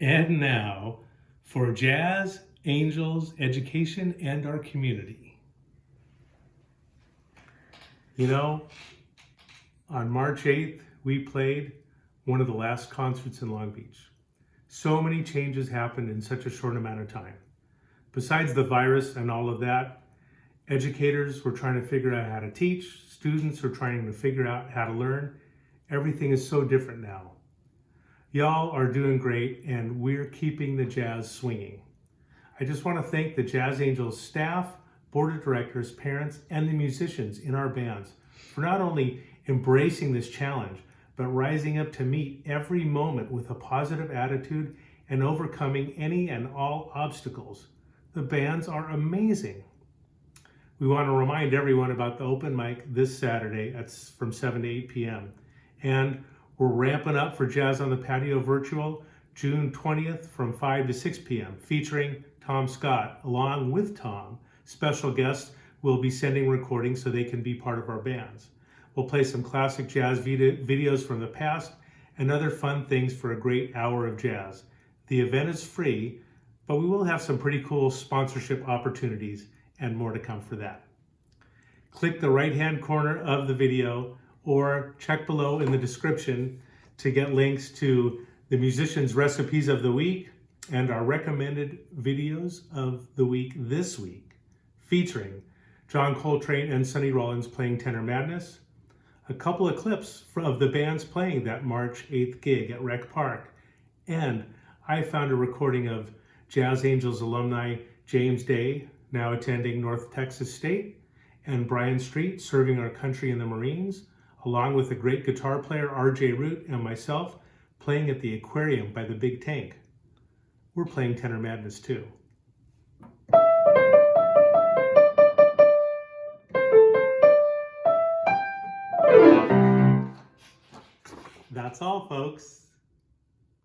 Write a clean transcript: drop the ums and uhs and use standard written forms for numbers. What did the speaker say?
And now for Jazz, Angels, Education, and our community. You know, on March 8th, we played one of the last concerts in Long Beach. So many changes happened in such a short amount of time. Besides the virus and all of that, educators were trying to figure out how to teach, students are trying to figure out how to learn. Everything is so different now. Y'all are doing great, and we're keeping the jazz swinging. I just want to thank the Jazz Angels staff, board of directors, parents, and the musicians in our bands for not only embracing this challenge, but rising up to meet every moment with a positive attitude and overcoming any and all obstacles. The bands are amazing. We want to remind everyone about the open mic this Saturday from 7 to 8 p.m. And we're ramping up for Jazz on the Patio Virtual June 20th from 5 to 6 p.m. featuring Tom Scott. Along with Tom, special guests will be sending recordings so they can be part of our bands. We'll play some classic jazz videos from the past and other fun things for a great hour of jazz. The event is free, but we will have some pretty cool sponsorship opportunities and more to come for that. Click the right-hand corner of the video or check below in the description to get links to the musicians' recipes of the week and our recommended videos of the week this week, featuring John Coltrane and Sonny Rollins playing Tenor Madness, a couple of clips of the bands playing that March 8th gig at Rec Park, and I found a recording of Jazz Angels alumni James Day, now attending North Texas State, and Brian Street serving our country in the Marines, along with a great guitar player, RJ Root, and myself playing at the aquarium by the Big Tank. We're playing Tenor Madness too. That's all, folks.